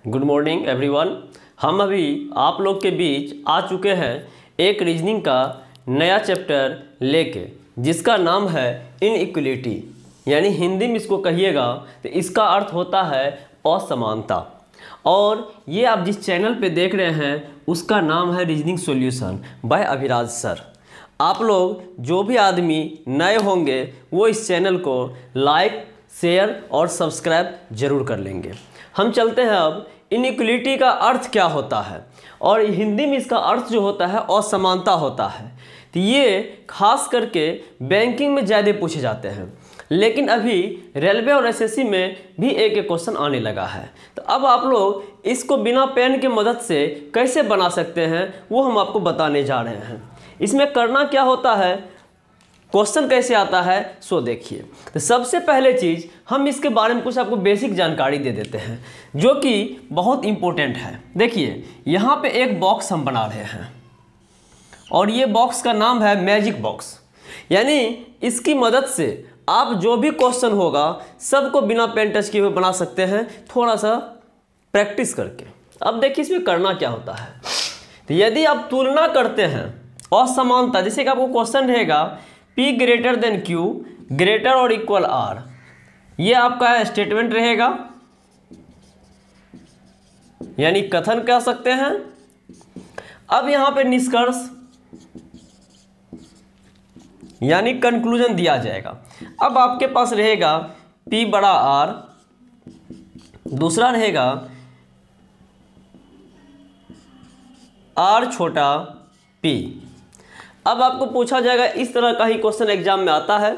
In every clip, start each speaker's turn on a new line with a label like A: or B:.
A: Good morning everyone. हम अभी आप लोग के बीच आ चुके हैं एक रीजनिंग का नया चैप्टर लेके, जिसका नाम है इनइक्वलिटी, यानी हिंदी में इसको कहिएगा तो इसका अर्थ होता है असमानता। और ये आप जिस चैनल पे देख रहे हैं उसका नाम है reasoning solution bye Abhiraj sir. आप लोग जो भी आदमी नए होंगे वो इस चैनल को लाइक, शेयर और सब्सक्राइब जरूर कर लेंगे। हम चलते हैं अब इनइक्वलिटी का अर्थ क्या होता है, और हिंदी में इसका अर्थ जो होता है असमानता होता है। तो ये खास करके बैंकिंग में ज़्यादा पूछे जाते हैं, लेकिन अभी रेलवे और एसएससी में भी एक क्वेश्चन आने लगा है। तो अब आप लोग इसको बिना पेन के मदद से कैसे बना सकते हैं वो हम आपको बताने जा रहे हैं। इसमें करना क्या होता है, क्वेश्चन कैसे आता है सो देखिए। तो सबसे पहले चीज़ हम इसके बारे में कुछ आपको बेसिक जानकारी दे देते हैं जो कि बहुत इम्पोर्टेंट है। देखिए यहाँ पे एक बॉक्स हम बना रहे हैं और ये बॉक्स का नाम है मैजिक बॉक्स, यानी इसकी मदद से आप जो भी क्वेश्चन होगा सबको बिना पेन टच किए हुए बना सकते हैं, थोड़ा सा प्रैक्टिस करके। अब देखिए इसमें करना क्या होता है। तो यदि आप तुलना करते हैं असमानता, जैसे कि आपको क्वेश्चन रहेगा P greater than Q greater और इक्वल R, ये आपका स्टेटमेंट रहेगा, यानी कथन कह सकते हैं। अब यहाँ पे निष्कर्ष यानी कंक्लूजन दिया जाएगा। अब आपके पास रहेगा P बड़ा R, दूसरा रहेगा R छोटा P। अब आपको पूछा जाएगा, इस तरह का ही क्वेश्चन एग्जाम में आता है।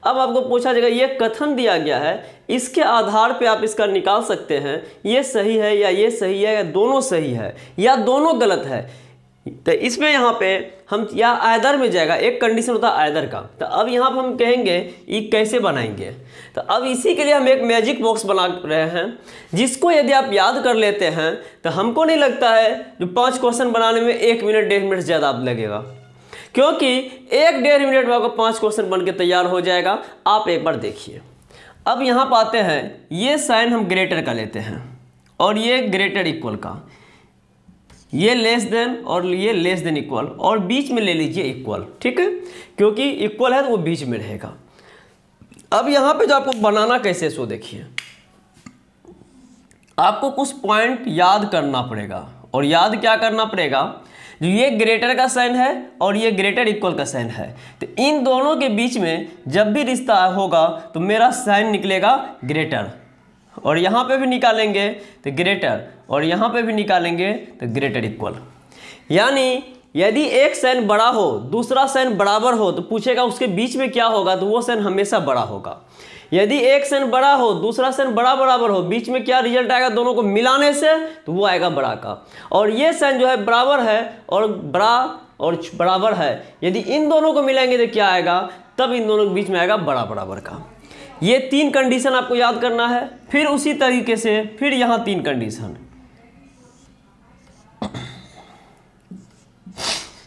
A: अब आपको पूछा जाएगा ये कथन दिया गया है, इसके आधार पे आप इसका निकाल सकते हैं ये सही है या ये सही है या दोनों सही है या दोनों गलत है। तो इसमें यहाँ पे हम या आइदर में जाएगा, एक कंडीशन होता है आइदर का। तो अब यहाँ पर हम कहेंगे ये कैसे बनाएंगे। तो अब इसी के लिए हम एक मैजिक बॉक्स बना रहे हैं, जिसको यदि आप याद कर लेते हैं तो हमको नहीं लगता है जो 5 क्वेश्चन बनाने में 1 मिनट 1.5 मिनट ज़्यादा आप लगेगा, क्योंकि 1-1.5 मिनट में आपको 5 क्वेश्चन बन के तैयार हो जाएगा। आप एक बार देखिए। अब यहाँ पाते हैं ये साइन हम ग्रेटर का लेते हैं और ये ग्रेटर इक्वल का, ये लेस देन और ये लेस देन इक्वल, और बीच में ले लीजिए इक्वल, ठीक है, क्योंकि इक्वल है तो वो बीच में रहेगा। अब यहाँ पे जो आपको बनाना कैसे सो देखिए, आपको कुछ पॉइंट याद करना पड़ेगा। और याद क्या करना पड़ेगा, जो ये ग्रेटर का साइन है और ये ग्रेटर इक्वल का साइन है, तो इन दोनों के बीच में जब भी रिश्ता होगा तो मेरा साइन निकलेगा ग्रेटर, और यहाँ पे भी निकालेंगे तो ग्रेटर, और यहाँ पे भी निकालेंगे तो ग्रेटर इक्वल। यानी यदि एक साइन बड़ा हो दूसरा साइन बराबर हो तो पूछेगा उसके बीच में क्या होगा, तो वो साइन हमेशा बड़ा होगा। यदि एक साइन बड़ा हो दूसरा साइन बड़ा बराबर हो, बीच में क्या रिजल्ट आएगा, दोनों को मिलाने से तो वो आएगा बड़ा का। और ये साइन जो है बराबर है और बड़ा और बराबर है, यदि इन दोनों को मिलाएंगे तो क्या आएगा, तब इन दोनों के बीच में आएगा बड़ा बराबर का। ये 3 कंडीशन आपको याद करना है। फिर उसी तरीके से फिर यहाँ 3 कंडीशन,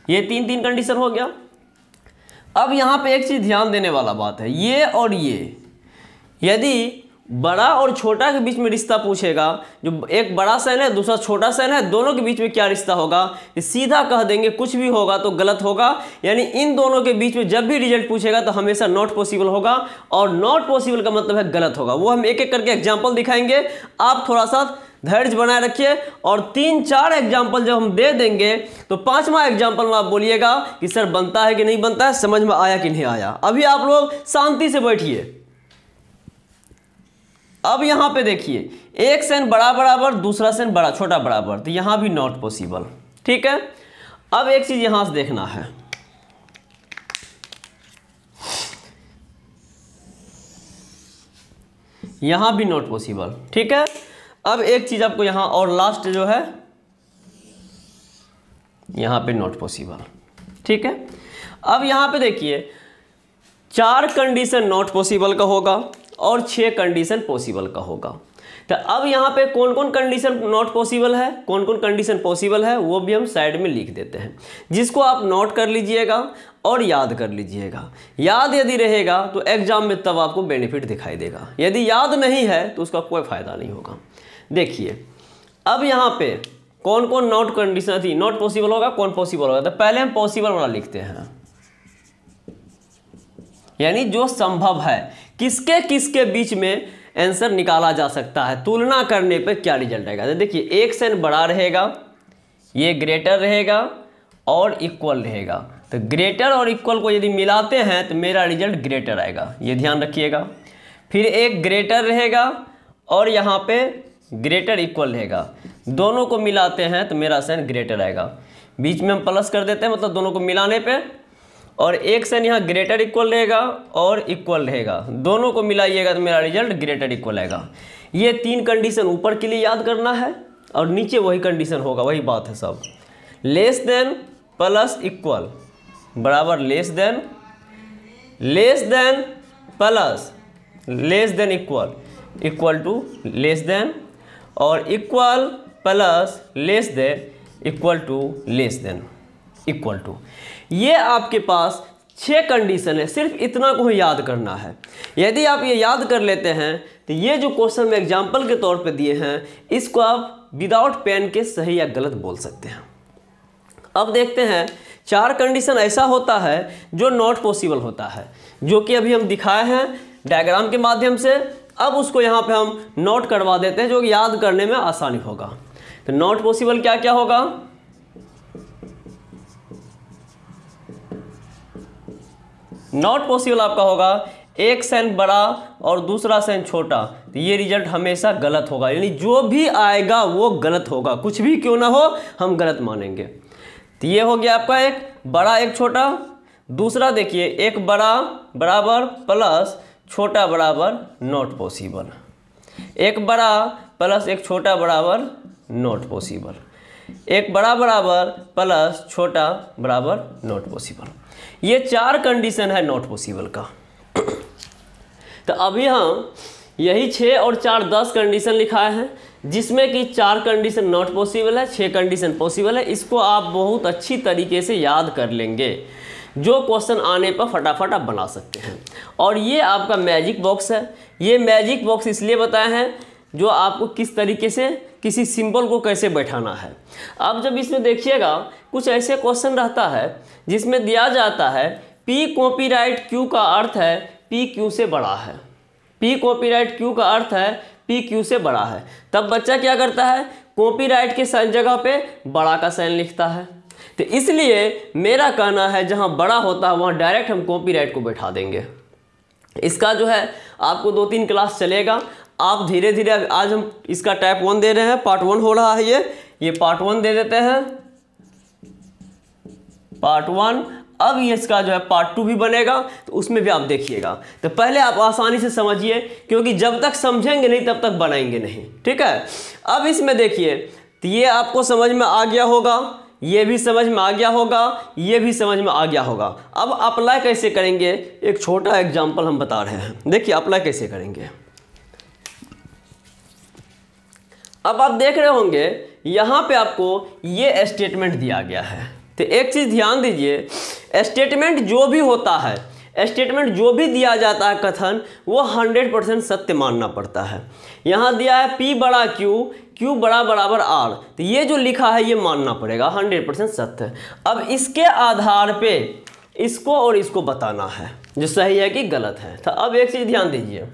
A: ये 3 कंडीशन हो गया। अब यहाँ पे एक चीज ध्यान देने वाला बात है, ये और ये यदि बड़ा और छोटा के बीच में रिश्ता पूछेगा, जो एक बड़ा साइन है दूसरा छोटा साइन है, दोनों के बीच में क्या रिश्ता होगा, सीधा कह देंगे कुछ भी होगा तो गलत होगा। यानी इन दोनों के बीच में जब भी रिजल्ट पूछेगा तो हमेशा नॉट पॉसिबल होगा, और नॉट पॉसिबल का मतलब है गलत होगा। वो हम एक एक करके एग्जाम्पल दिखाएंगे, आप थोड़ा सा धैर्य बनाए रखिए। और 3-4 एग्जाम्पल जब हम दे देंगे तो 5वां एग्जाम्पल में आप बोलिएगा कि सर बनता है कि नहीं बनता है, समझ में आया कि नहीं आया। अभी आप लोग शांति से बैठिए। अब यहाँ पे देखिए, एक साइन बड़ा बराबर दूसरा साइन बड़ा छोटा बराबर, तो यहाँ भी नॉट पॉसिबल, ठीक है। अब एक चीज यहां से देखना है, यहां भी नॉट पॉसिबल, ठीक है। अब एक चीज आपको यहां और लास्ट जो है यहां पे नॉट पॉसिबल, ठीक है। अब यहां पे देखिए 4 कंडीशन नॉट पॉसिबल का होगा और 6 कंडीशन पॉसिबल का होगा। तो अब यहाँ पे कौन कौन कंडीशन नॉट पॉसिबल है, कौन कौन कंडीशन पॉसिबल है, वो भी हम साइड में लिख देते हैं, जिसको आप नोट कर लीजिएगा और याद कर लीजिएगा। याद यदि रहेगा तो एग्जाम में तब आपको बेनिफिट दिखाई देगा, यदि याद नहीं है तो उसका कोई फ़ायदा नहीं होगा। देखिए अब यहाँ पे कौन कौन नॉट कंडीशन थी, नॉट पॉसिबल होगा, कौन पॉसिबल होगा, तो पहले हम पॉसिबल वाला लिखते हैं, यानी जो संभव है, किसके किसके बीच में आंसर निकाला जा सकता है, तुलना करने पे क्या रिजल्ट आएगा। तो देखिए एक से बड़ा रहेगा, ये ग्रेटर रहेगा और इक्वल रहेगा, तो ग्रेटर और इक्वल को यदि मिलाते हैं तो मेरा रिजल्ट ग्रेटर आएगा, ये ध्यान रखिएगा। फिर एक ग्रेटर रहेगा और यहाँ पे ग्रेटर इक्वल रहेगा, दोनों को मिलाते हैं तो मेरा साइन ग्रेटर आएगा, बीच में हम प्लस कर देते हैं मतलब दोनों को मिलाने पे, और एक साइन यहाँ ग्रेटर इक्वल रहेगा और इक्वल रहेगा, दोनों को मिलाइएगा तो मेरा रिजल्ट ग्रेटर इक्वल आएगा। ये 3 कंडीशन ऊपर के लिए याद करना है और नीचे वही कंडीशन होगा, वही बात है सब। लेस देन प्लस इक्वल बराबर less than plus less than equal to less than, और equal plus less than equal to. ये आपके पास 6 कंडीशन है, सिर्फ इतना को ही याद करना है। यदि आप ये याद कर लेते हैं तो ये जो क्वेश्चन में एग्जाम्पल के तौर पे दिए हैं इसको आप विदाउट पेन के सही या गलत बोल सकते हैं। अब देखते हैं 4 कंडीशन ऐसा होता है जो नॉट पॉसिबल होता है, जो कि अभी हम दिखाए हैं डायग्राम के माध्यम से। अब उसको यहाँ पे हम नोट करवा देते हैं जो कि याद करने में आसानी होगा। तो नॉट पॉसिबल क्या क्या होगा, नॉट पॉसिबल आपका होगा एक साइन बड़ा और दूसरा साइन छोटा, तो ये रिजल्ट हमेशा गलत होगा, यानी जो भी आएगा वो गलत होगा, कुछ भी क्यों ना हो हम गलत मानेंगे। तो ये हो गया आपका एक बड़ा एक छोटा। दूसरा देखिए एक बड़ा बराबर प्लस छोटा बराबर नॉट पॉसिबल, एक बड़ा प्लस एक छोटा बराबर नॉट पॉसिबल, एक बड़ा बराबर प्लस छोटा बराबर नॉट पॉसिबल। ये 4 कंडीशन है नॉट पॉसिबल का। तो अभी हम यही 6 और 4 10 कंडीशन लिखाए हैं, जिसमें कि 4 कंडीशन नॉट पॉसिबल है, 6 कंडीशन पॉसिबल है। इसको आप बहुत अच्छी तरीके से याद कर लेंगे, जो क्वेश्चन आने पर फटाफट आप बना सकते हैं। और ये आपका मैजिक बॉक्स है। ये मैजिक बॉक्स इसलिए बताए हैं जो आपको किस तरीके से किसी सिंबल को कैसे बैठाना है। अब जब इसमें देखिएगा कुछ ऐसे क्वेश्चन रहता है जिसमें दिया जाता है P कॉपीराइट Q का अर्थ है P Q से बड़ा है, P कॉपीराइट Q का अर्थ है P Q से बड़ा है। तब बच्चा क्या करता है, कॉपीराइट के साइन जगह पे बड़ा का साइन लिखता है। तो इसलिए मेरा कहना है जहाँ बड़ा होता है वहाँ डायरेक्ट हम कॉपीराइट को बैठा देंगे। इसका जो है आपको 2-3 क्लास चलेगा, आप धीरे धीरे, आज हम इसका टाइप 1 दे रहे हैं, पार्ट 1 हो रहा है, ये पार्ट 1 दे देते हैं, पार्ट 1। अब ये इसका जो है पार्ट 2 भी बनेगा, तो उसमें भी आप देखिएगा। तो पहले आप आसानी से समझिए, क्योंकि जब तक समझेंगे नहीं तब तक बनाएंगे नहीं, ठीक है। अब इसमें देखिए, तो ये आपको समझ में आ गया होगा, ये भी समझ में आ गया होगा, ये भी समझ में आ गया होगा। अब अप्लाई कैसे करेंगे, एक छोटा एग्जाम्पल हम बता रहे हैं। देखिए अप्लाई कैसे करेंगे। अब आप देख रहे होंगे यहाँ पे आपको ये स्टेटमेंट दिया गया है। तो एक चीज़ ध्यान दीजिए, स्टेटमेंट जो भी होता है, स्टेटमेंट जो भी दिया जाता है कथन, वो 100% सत्य मानना पड़ता है। यहाँ दिया है P बड़ा Q बड़ा बराबर R, तो ये जो लिखा है ये मानना पड़ेगा, 100% सत्य है। अब इसके आधार पे इसको और इसको बताना है जो सही है कि गलत है। तो अब एक चीज़ ध्यान दीजिए,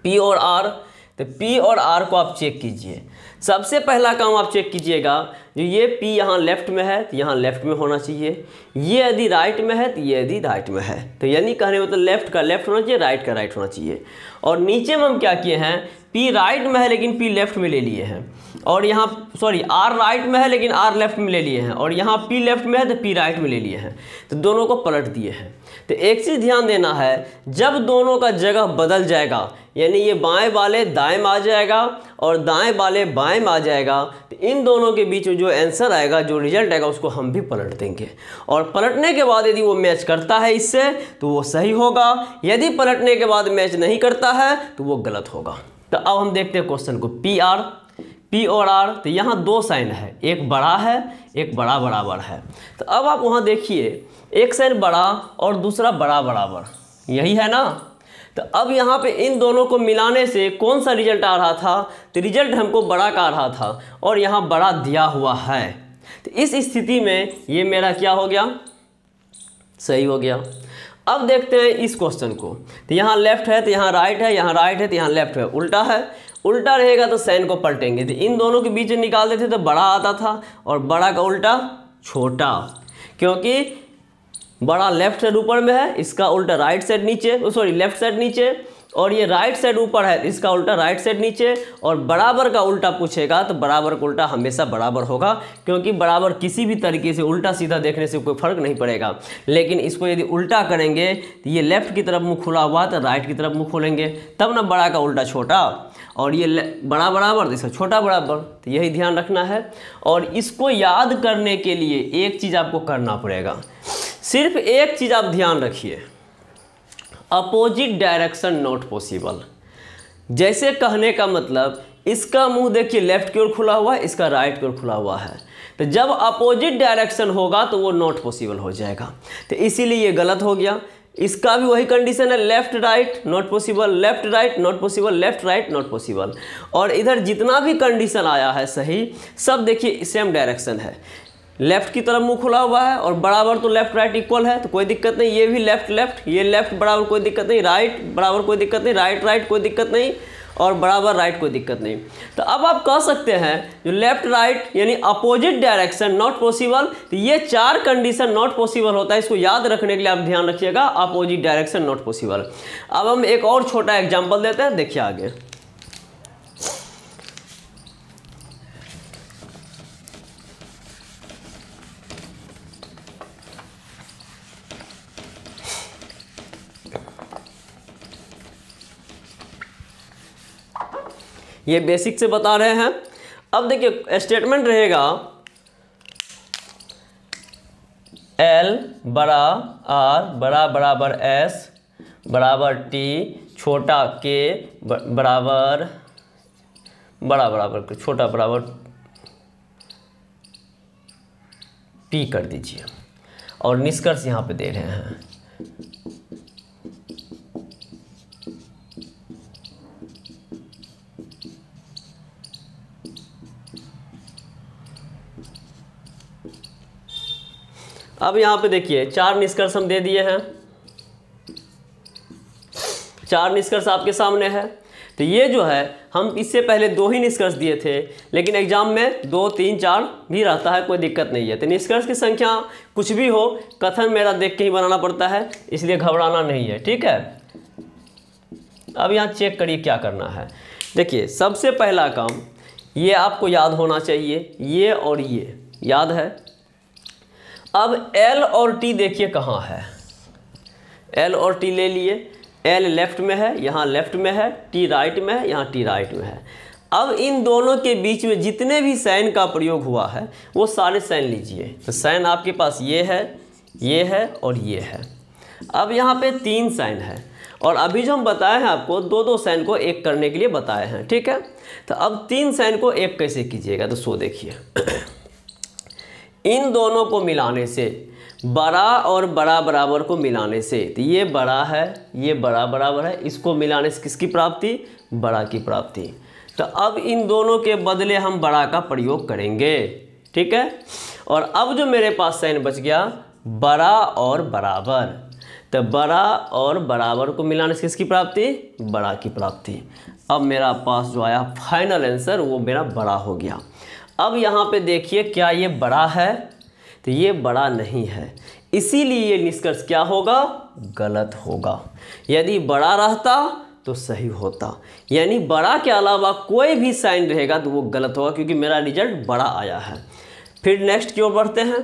A: P और R, तो P और R को आप चेक कीजिए। सबसे पहला काम आप चेक कीजिएगा, जो ये P यहाँ लेफ्ट में है तो यहाँ लेफ्ट में होना चाहिए, ये यदि राइट में है तो ये यदि राइट में है, तो यानी कहने मतलब लेफ्ट का लेफ्ट होना चाहिए, राइट का राइट होना चाहिए। और नीचे में हम क्या किए हैं, P राइट में है लेकिन P लेफ्ट में ले लिए हैं, और यहाँ सॉरी R राइट में है लेकिन R लेफ्ट में ले लिए हैं, और यहाँ P लेफ्ट में है तो P राइट में ले लिए हैं, तो दोनों को पलट दिए हैं। तो एक चीज़ ध्यान देना है, जब दोनों का जगह बदल जाएगा, यानी ये बाएं वाले दाएं में आ जाएगा और दाएं वाले बाएं में आ जाएगा, तो इन दोनों के बीच में जो आंसर आएगा, जो रिजल्ट आएगा, उसको हम भी पलट देंगे। और पलटने के बाद यदि वो मैच करता है इससे तो वो सही होगा, यदि पलटने के बाद मैच नहीं करता है तो वो गलत होगा। तो अब हम देखते हैं क्वेश्चन को। P और R, तो यहाँ 2 साइन है, एक बड़ा है एक बड़ा बराबर है। तो अब आप वहाँ देखिए, एक साइन बड़ा और दूसरा बड़ा बराबर, यही है ना। तो अब यहाँ पे इन दोनों को मिलाने से कौन सा रिजल्ट आ रहा था, तो रिजल्ट हमको बड़ा का आ रहा था और यहाँ बड़ा दिया हुआ है। तो इस स्थिति में ये मेरा क्या हो गया, सही हो गया। अब देखते हैं इस क्वेश्चन को, तो यहाँ लेफ्ट है तो यहाँ राइट है, यहाँ राइट है तो यहाँ लेफ्ट है, उल्टा है, उल्टा रहेगा तो साइन को पलटेंगे, तो इन दोनों के बीच में निकाल देते तो बड़ा आता था और बड़ा का उल्टा छोटा, क्योंकि बड़ा लेफ्ट साइड ऊपर में है, इसका उल्टा राइट साइड नीचे, सॉरी लेफ्ट साइड नीचे, और ये राइट साइड ऊपर है, इसका उल्टा राइट साइड नीचे, और बराबर का उल्टा पूछेगा तो बराबर का उल्टा हमेशा बराबर होगा, क्योंकि बराबर किसी भी तरीके से उल्टा सीधा देखने से कोई फर्क नहीं पड़ेगा। लेकिन इसको यदि उल्टा करेंगे तो ये लेफ्ट की तरफ मुंह खुला हुआ तो राइट की तरफ मुंह खोलेंगे, तब ना बड़ा का उल्टा छोटा, और ये बड़ा बराबर तो इसका छोटा बराबर, तो यही ध्यान रखना है। और इसको याद करने के लिए एक चीज़ आपको करना पड़ेगा, सिर्फ एक चीज़ आप ध्यान रखिए, अपोजिट डायरेक्शन नॉट पॉसिबल। जैसे कहने का मतलब, इसका मुंह देखिए लेफ्ट की ओर खुला हुआ है, इसका राइट की ओर खुला हुआ है, तो जब अपोजिट डायरेक्शन होगा तो वो नॉट पॉसिबल हो जाएगा, तो इसीलिए ये गलत हो गया। इसका भी वही कंडीशन है, left right not possible, left right not possible, left right not possible. और इधर जितना भी कंडीशन आया है सही, सब देखिए सेम डायरेक्शन है, लेफ्ट की तरफ मुंह खुला हुआ है और बराबर तो लेफ्ट राइट इक्वल है तो कोई दिक्कत नहीं, ये भी लेफ्ट लेफ्ट, ये लेफ्ट बराबर कोई दिक्कत नहीं, राइट बराबर कोई दिक्कत नहीं, राइट राइट कोई दिक्कत नहीं, और बराबर राइट कोई दिक्कत नहीं। तो अब आप कह सकते हैं जो लेफ्ट राइट यानी अपोजिट डायरेक्शन नॉट पॉसिबल, तो ये चार कंडीशन नॉट पॉसिबल होता है, इसको याद रखने के लिए आप ध्यान रखिएगा, अपोजिट डायरेक्शन नॉट पॉसिबल। अब हम एक और छोटा एग्जाम्पल देते हैं, देखिए आगे। ये बेसिक से बता रहे हैं। अब देखिए स्टेटमेंट रहेगा L बड़ा R बड़ा बराबर S बराबर T छोटा K बराबर बड़ा बराबर छोटा बराबर P कर दीजिए, और निष्कर्ष यहाँ पे दे रहे हैं। अब यहाँ पे देखिए चार निष्कर्ष हम दे दिए हैं, चार निष्कर्ष आपके सामने है। तो ये जो है हम इससे पहले दो ही निष्कर्ष दिए थे, लेकिन एग्जाम में 2, 3, 4 भी रहता है, कोई दिक्कत नहीं है। तो निष्कर्ष की संख्या कुछ भी हो, कथन मेरा देख के ही बनाना पड़ता है, इसलिए घबराना नहीं है, ठीक है। अब यहाँ चेक करिए क्या करना है। देखिए सबसे पहला काम ये आपको याद होना चाहिए, ये और ये याद है। अब L और T देखिए कहाँ है, L और T ले लिए, L लेफ्ट में है, यहाँ लेफ्ट में है, T राइट में है, यहाँ T राइट में है। अब इन दोनों के बीच में जितने भी साइन का प्रयोग हुआ है वो सारे साइन लीजिए। तो साइन आपके पास ये है और ये है। अब यहाँ पे 3 साइन है, और अभी जो हम बताए हैं आपको 2-2 साइन को एक करने के लिए बताए हैं, ठीक है। तो अब 3 साइन को एक कैसे कीजिएगा, तो सो देखिए इन दोनों को मिलाने से, बड़ा और बड़ा बराबर को मिलाने से, तो ये बड़ा है ये बड़ा बराबर है, इसको मिलाने से किसकी प्राप्ति, बड़ा की प्राप्ति। तो अब इन दोनों के बदले हम बड़ा का प्रयोग करेंगे, ठीक है। और अब जो मेरे पास साइन बच गया बड़ा और बराबर, तो बड़ा और बराबर को मिलाने से किसकी प्राप्ति, बड़ा की प्राप्ति। अब मेरा पास जो आया फाइनल आंसर वो मेरा बड़ा हो गया। अब यहाँ पे देखिए क्या ये बड़ा है, तो ये बड़ा नहीं है, इसीलिए ये निष्कर्ष क्या होगा, गलत होगा। यदि बड़ा रहता तो सही होता, यानी बड़ा के अलावा कोई भी साइन रहेगा तो वो गलत होगा, क्योंकि मेरा रिजल्ट बड़ा आया है। फिर नेक्स्ट की ओर बढ़ते हैं,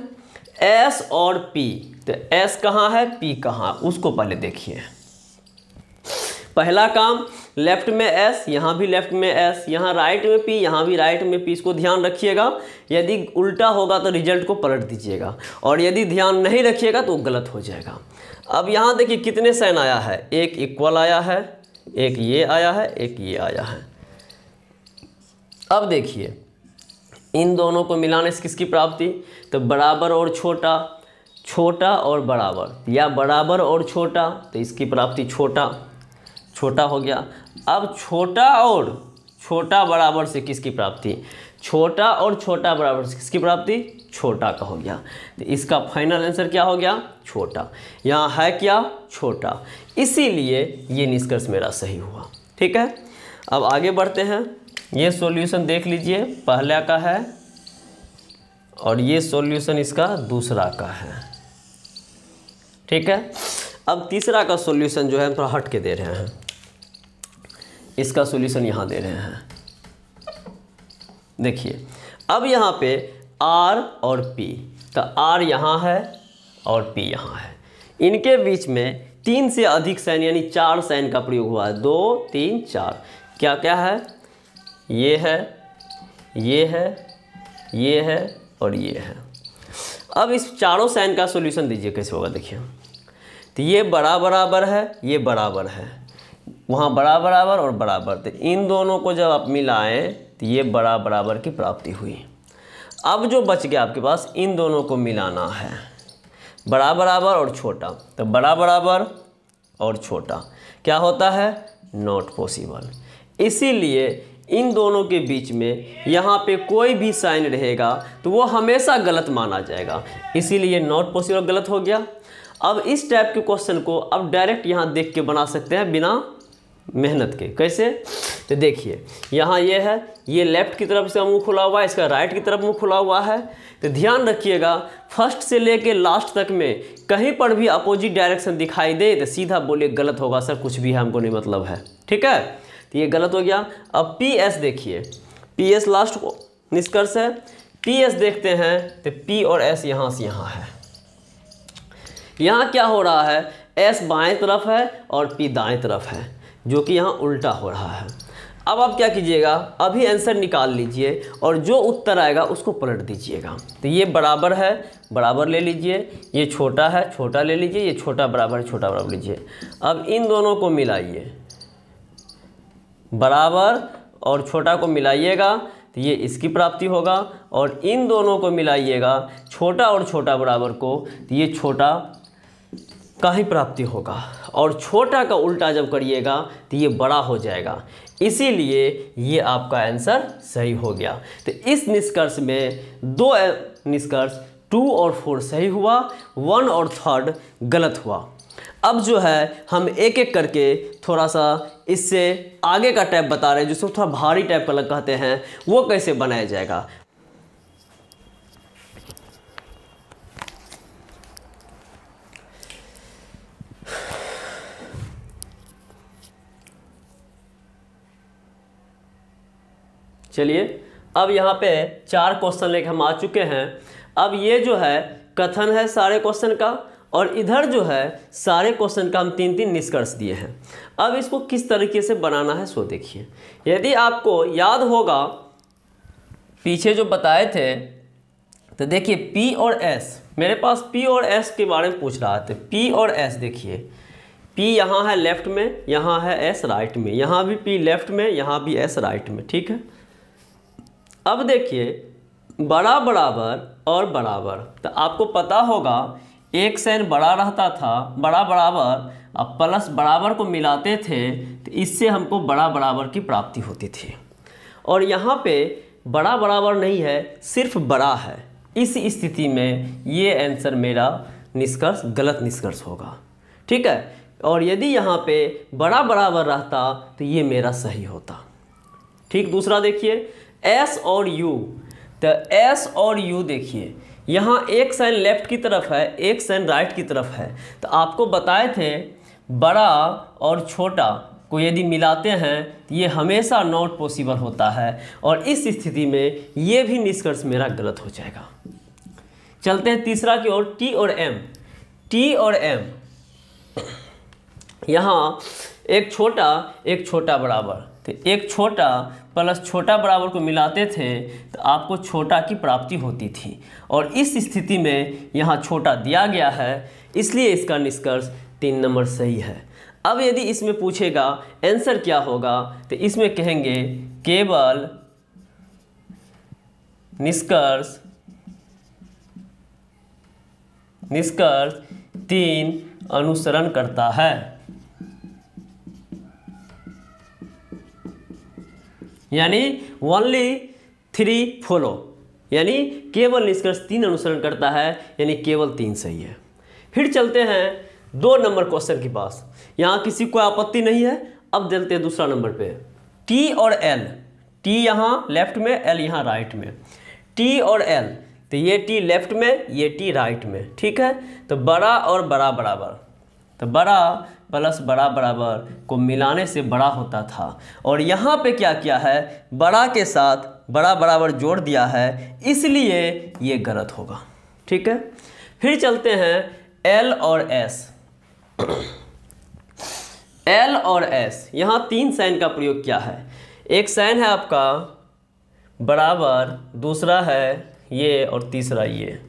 A: S और P। तो S कहाँ है, P कहाँ, उसको पहले देखिए। पहला काम लेफ्ट में S, यहाँ भी लेफ्ट में S, यहाँ राइट में P, यहाँ भी राइट में P, इसको ध्यान रखिएगा। यदि उल्टा होगा तो रिजल्ट को पलट दीजिएगा, और यदि ध्यान नहीं रखिएगा तो गलत हो जाएगा। अब यहाँ देखिए कितने साइन आया है, एक इक्वल आया है, एक ये आया है, एक ये आया है। अब देखिए इन दोनों को मिलाने से किसकी प्राप्ति, तो बराबर और छोटा, छोटा और बराबर, या बराबर और छोटा, तो इसकी प्राप्ति छोटा, छोटा हो गया। अब छोटा और छोटा बराबर से किसकी प्राप्ति, छोटा और छोटा बराबर से किसकी प्राप्ति, छोटा का हो गया। तो इसका फाइनल आंसर क्या हो गया, छोटा। यहाँ है क्या, छोटा, इसीलिए ये निष्कर्ष मेरा सही हुआ। ठीक है, अब आगे बढ़ते हैं। ये सॉल्यूशन देख लीजिए, पहला का है और ये सॉल्यूशन इसका दूसरा का है। ठीक है, अब तीसरा का सॉल्यूशन जो है थोड़ा हट के दे रहे हैं, इसका सॉल्यूशन यहाँ दे रहे हैं। देखिए अब यहाँ पे R और P, तो R यहाँ है और P यहाँ है, इनके बीच में 3 से अधिक साइन यानी 4 साइन का प्रयोग हुआ है। 2 3 4, क्या क्या है, ये है, ये है, ये है और ये है। अब इस चारों साइन का सॉल्यूशन दीजिए कैसे होगा। देखिए तो ये बड़ा बराबर है, ये बराबर है, वहाँ बड़ा बराबर और बराबर, तो इन दोनों को जब आप मिलाएं तो ये बड़ा बराबर की प्राप्ति हुई। अब जो बच गया आपके पास, इन दोनों को मिलाना है, बड़ा बराबर और छोटा, तो बड़ा बराबर और छोटा क्या होता है, नॉट पॉसिबल। इसीलिए इन दोनों के बीच में यहाँ पे कोई भी साइन रहेगा तो वो हमेशा गलत माना जाएगा, इसीलिए नॉट पॉसिबल गलत हो गया। अब इस टाइप के क्वेश्चन को अब डायरेक्ट यहाँ देख के बना सकते हैं बिना मेहनत के। कैसे, तो देखिए यहाँ ये है, ये लेफ्ट की तरफ से मुंह खुला हुआ है, इसका राइट की तरफ मुंह खुला हुआ है। तो ध्यान रखिएगा, फर्स्ट से लेके लास्ट तक में कहीं पर भी अपोजिट डायरेक्शन दिखाई दे तो सीधा बोलिए गलत होगा सर, कुछ भी है हमको नहीं मतलब है। ठीक है, तो ये गलत हो गया। अब PS देखिए, PS लास्ट को निष्कर्ष है। PS देखते हैं तो P और S यहाँ से यहाँ है। यहाँ क्या हो रहा है, S बाएं तरफ है और P दाएं तरफ है, जो कि यहाँ उल्टा हो रहा है। अब आप क्या कीजिएगा, अभी आंसर निकाल लीजिए और जो उत्तर आएगा उसको पलट दीजिएगा। तो ये बराबर है, बराबर ले लीजिए, ये छोटा है, छोटा ले लीजिए, ये छोटा बराबर है, छोटा बराबर लीजिए। अब इन दोनों को मिलाइए, बराबर और छोटा को मिलाइएगा तो ये इसकी प्राप्ति होगा, और इन दोनों को मिलाइएगा, छोटा और छोटा बराबर को, तो ये छोटा का ही प्राप्ति होगा, और छोटा का उल्टा जब करिएगा तो ये बड़ा हो जाएगा। इसीलिए ये आपका आंसर सही हो गया। तो इस निष्कर्ष में 2 निष्कर्ष 2 और 4 सही हुआ, 1 और 3 गलत हुआ। अब जो है हम एक एक करके थोड़ा सा इससे आगे का टाइप बता रहे हैं, जिसको थोड़ा भारी टाइप का कहते हैं, वो कैसे बनाया जाएगा। चलिए अब यहाँ पे 4 क्वेश्चन लेकर हम आ चुके हैं। अब ये जो है कथन है सारे क्वेश्चन का, और इधर जो है सारे क्वेश्चन का हम 3-3 निष्कर्ष दिए हैं। अब इसको किस तरीके से बनाना है सो देखिए। यदि आपको याद होगा पीछे जो बताए थे, तो देखिए P और S, मेरे पास P और S के बारे में पूछ रहा था। P और S देखिए, P यहाँ है लेफ्ट में, यहाँ है S राइट में, यहाँ भी P लेफ्ट में, यहाँ भी S राइट में। ठीक है, अब देखिए बड़ा बराबर और बराबर, तो आपको पता होगा एक साइन बड़ा रहता था, बड़ा बराबर, अब प्लस बराबर को मिलाते थे तो इससे हमको बड़ा बराबर की प्राप्ति होती थी। और यहाँ पे बड़ा बराबर नहीं है, सिर्फ बड़ा है। इस स्थिति में ये आंसर मेरा निष्कर्ष गलत निष्कर्ष होगा। ठीक है, और यदि यहाँ पे बड़ा बराबर रहता तो ये मेरा सही होता। ठीक, दूसरा देखिए S और U, तो S और U देखिए, यहाँ एक साइन लेफ्ट की तरफ है, एक साइन राइट की तरफ है। तो आपको बताए थे बड़ा और छोटा को यदि मिलाते हैं तो ये हमेशा नॉट पॉसिबल होता है, और इस स्थिति में ये भी निष्कर्ष मेरा गलत हो जाएगा। चलते हैं तीसरा की ओर, T और M। T और M, यहाँ एक छोटा बराबर, तो एक छोटा प्लस छोटा बराबर को मिलाते थे तो आपको छोटा की प्राप्ति होती थी, और इस स्थिति में यहाँ छोटा दिया गया है, इसलिए इसका निष्कर्ष 3 नंबर सही है। अब यदि इसमें पूछेगा आंसर क्या होगा, तो इसमें कहेंगे केवल निष्कर्ष 3 अनुसरण करता है। यानी ओनली 3 फॉलो, यानी केवल निष्कर्ष 3 अनुसरण करता है, यानी केवल 3 सही है। फिर चलते हैं 2 नंबर क्वेश्चन के पास। यहाँ किसी को आपत्ति नहीं है। अब चलते हैं दूसरा नंबर पे। टी और एल, टी यहाँ लेफ्ट में, एल यहाँ राइट में। टी और एल, तो ये टी लेफ्ट में, ये टी राइट में, ठीक है। तो बड़ा और बड़ा बराबर, तो बड़ा प्लस बड़ा बराबर को मिलाने से बड़ा होता था, और यहाँ पे क्या किया है, बड़ा के साथ बड़ा बराबर जोड़ दिया है, इसलिए ये गलत होगा, ठीक है। फिर चलते हैं एल और एस। एल और एस, यहाँ 3 साइन का प्रयोग किया है। एक साइन है आपका बराबर, दूसरा है ये, और तीसरा ये।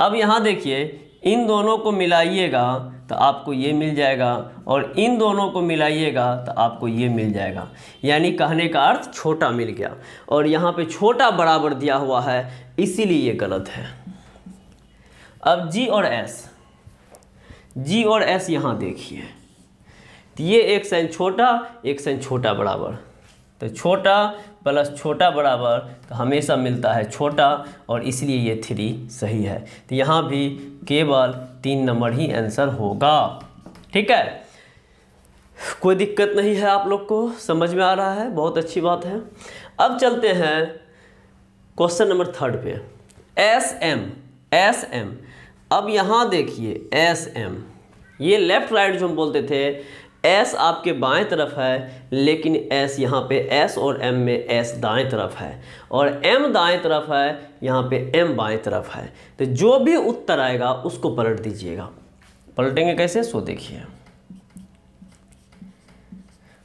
A: अब यहाँ देखिए, इन दोनों को मिलाइएगा तो आपको ये मिल जाएगा, और इन दोनों को मिलाइएगा तो आपको ये मिल जाएगा, यानी कहने का अर्थ छोटा मिल गया, और यहाँ पे छोटा बराबर दिया हुआ है, इसीलिए ये गलत है। अब जी और एस, जी और एस यहाँ देखिए, तो ये एक साइन छोटा, एक साइन छोटा बराबर, तो छोटा प्लस छोटा बराबर तो हमेशा मिलता है छोटा, और इसलिए ये 3 सही है। तो यहाँ भी केवल 3 नंबर ही आंसर होगा, ठीक है। कोई दिक्कत नहीं है, आप लोग को समझ में आ रहा है, बहुत अच्छी बात है। अब चलते हैं क्वेश्चन नंबर 3 पे। एस एम, एस एम, अब यहाँ देखिए एस एम, ये लेफ्ट राइट जो हम बोलते थे, एस आपके बाएं तरफ है, लेकिन एस यहाँ पे एस और एम में एस दाएं तरफ है, और एम दाएं तरफ है, यहाँ पे एम बाएं तरफ है। तो जो भी उत्तर आएगा उसको पलट दीजिएगा। पलटेंगे कैसे, सो देखिए,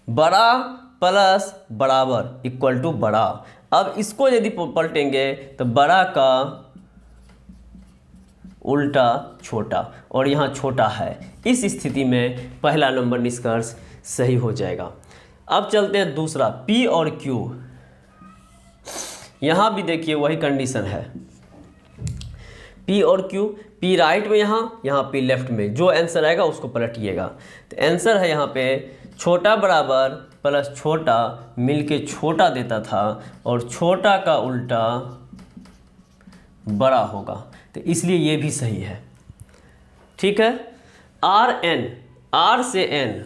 A: बड़ा प्लस बराबर इक्वल टू बड़ा। अब इसको यदि पलटेंगे तो बड़ा का उल्टा छोटा, और यहाँ छोटा है, इस स्थिति में पहला नंबर निष्कर्ष सही हो जाएगा। अब चलते हैं दूसरा, P और Q। यहाँ भी देखिए वही कंडीशन है, P और Q, P राइट में यहाँ, यहाँ P लेफ्ट में, जो आंसर आएगा उसको पलटिएगा। तो आंसर है यहाँ पे छोटा बराबर प्लस छोटा मिलके छोटा देता था, और छोटा का उल्टा बड़ा होगा, तो इसलिए ये भी सही है, ठीक है। आर एन, आर से एन,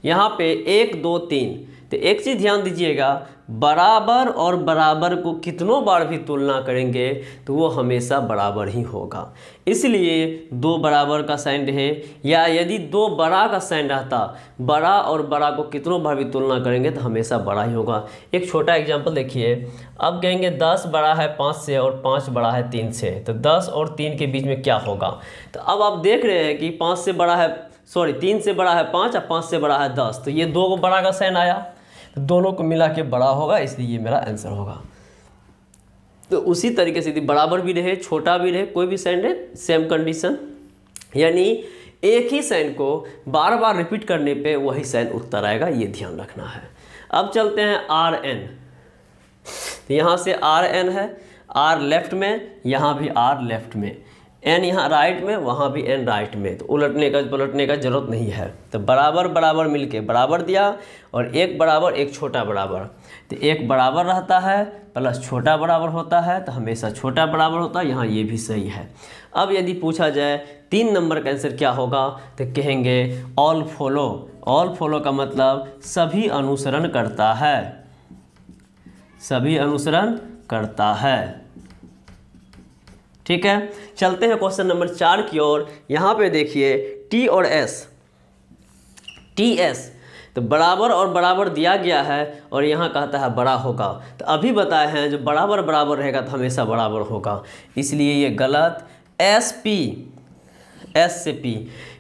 A: यहाँ पे 1 2 3, तो एक चीज़ ध्यान दीजिएगा, बराबर और बराबर को कितनों बार भी तुलना करेंगे तो वो हमेशा बराबर ही होगा। इसलिए 2 बराबर का साइन रहे, या यदि 2 बड़ा का साइन रहता, बड़ा और बड़ा को कितनों बार भी तुलना करेंगे तो हमेशा बड़ा ही होगा। एक छोटा एग्जांपल देखिए, अब कहेंगे 10 बड़ा है 5 से और 5 बड़ा है 3 से, तो 10 और 3 के बीच में क्या होगा। तो अब आप देख रहे हैं कि 5 से बड़ा है, सॉरी 3 से बड़ा है 5 और 5 से बड़ा है 10, तो ये 2 बड़ा का साइन आया, तो दोनों को मिला के बड़ा होगा, इसलिए ये मेरा आंसर होगा। तो उसी तरीके से यदि बराबर भी रहे, छोटा भी रहे, कोई भी साइन रहे, सेम कंडीशन, यानी एक ही साइन को बार बार रिपीट करने पे वही साइन उत्तर आएगा, ये ध्यान रखना है। अब चलते हैं आर एन, तो यहाँ से आर एन है, आर लेफ्ट में, यहाँ भी आर लेफ्ट में, एन यहाँ राइट में, वहाँ भी एन राइट में, तो उलटने का पलटने का जरूरत नहीं है। तो बराबर बराबर मिलके बराबर दिया, और एक बराबर एक छोटा बराबर, तो एक बराबर रहता है प्लस छोटा बराबर होता है, तो हमेशा छोटा बराबर होता है, यहाँ ये भी सही है। अब यदि पूछा जाए 3 नंबर का आंसर क्या होगा, तो कहेंगे ऑल फॉलो। ऑल फॉलो का मतलब सभी अनुसरण करता है, सभी अनुसरण करता है, ठीक है। चलते हैं क्वेश्चन नंबर 4 की ओर। यहाँ पे देखिए टी और एस, टी एस, तो बराबर और बराबर दिया गया है, और यहाँ कहता है बड़ा होगा, तो अभी बताए हैं जो बराबर बराबर रहेगा तो हमेशा बराबर होगा, इसलिए ये गलत। एस पी, एस से पी,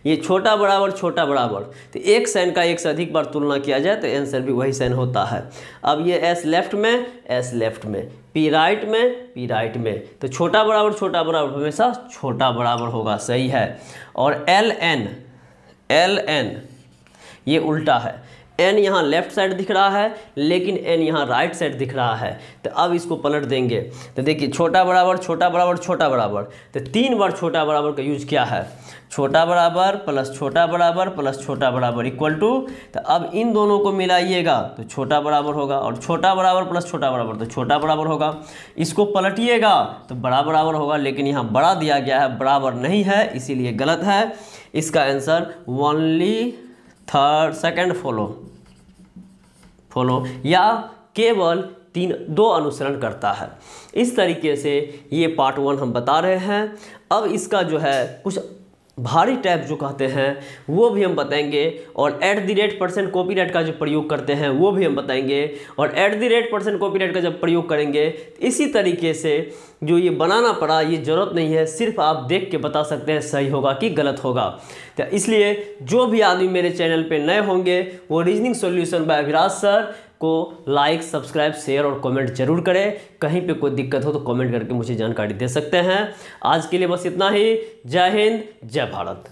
A: ये छोटा बराबर छोटा बराबर, तो एक साइन का एक से अधिक बार तुलना किया जाए तो आंसर भी वही साइन होता है। अब ये एस लेफ्ट में, एस लेफ्ट में, पी राइट में, पी राइट में, तो छोटा बराबर हमेशा छोटा बराबर होगा, सही है। और एल एन, एल एन ये उल्टा है, n यहाँ लेफ्ट साइड दिख रहा है लेकिन n यहाँ राइट साइड दिख रहा है। तो अब इसको पलट देंगे तो देखिए छोटा बराबर छोटा बराबर छोटा बराबर, तो 3 बार छोटा बराबर का यूज किया है, छोटा बराबर प्लस छोटा बराबर प्लस छोटा बराबर इक्वल टू, तो अब इन दोनों को मिलाइएगा तो छोटा बराबर होगा और छोटा बराबर प्लस छोटा बराबर तो छोटा बराबर होगा। इसको पलटिएगा तो बड़ा बराबर होगा, लेकिन यहाँ बड़ा दिया गया है बराबर नहीं है इसीलिए गलत है। इसका answer only third second follow या केवल 2 अनुसरण करता है। इस तरीके से ये पार्ट 1 हम बता रहे हैं। अब इसका जो है कुछ भारी टाइप जो कहते हैं वो भी हम बताएंगे, और @ कॉपीराइट का जो प्रयोग करते हैं वो भी हम बताएंगे, और @ कॉपीराइट का जब प्रयोग करेंगे इसी तरीके से जो ये बनाना पड़ा ये ज़रूरत नहीं है, सिर्फ आप देख के बता सकते हैं सही होगा कि गलत होगा। तो इसलिए जो भी आदमी मेरे चैनल पे नए होंगे वो reasoning solution bye Abhiraj sir को लाइक, सब्सक्राइब, शेयर और कमेंट जरूर करें। कहीं पे कोई दिक्कत हो तो कमेंट करके मुझे जानकारी दे सकते हैं। आज के लिए बस इतना ही। जय हिंद, जय भारत।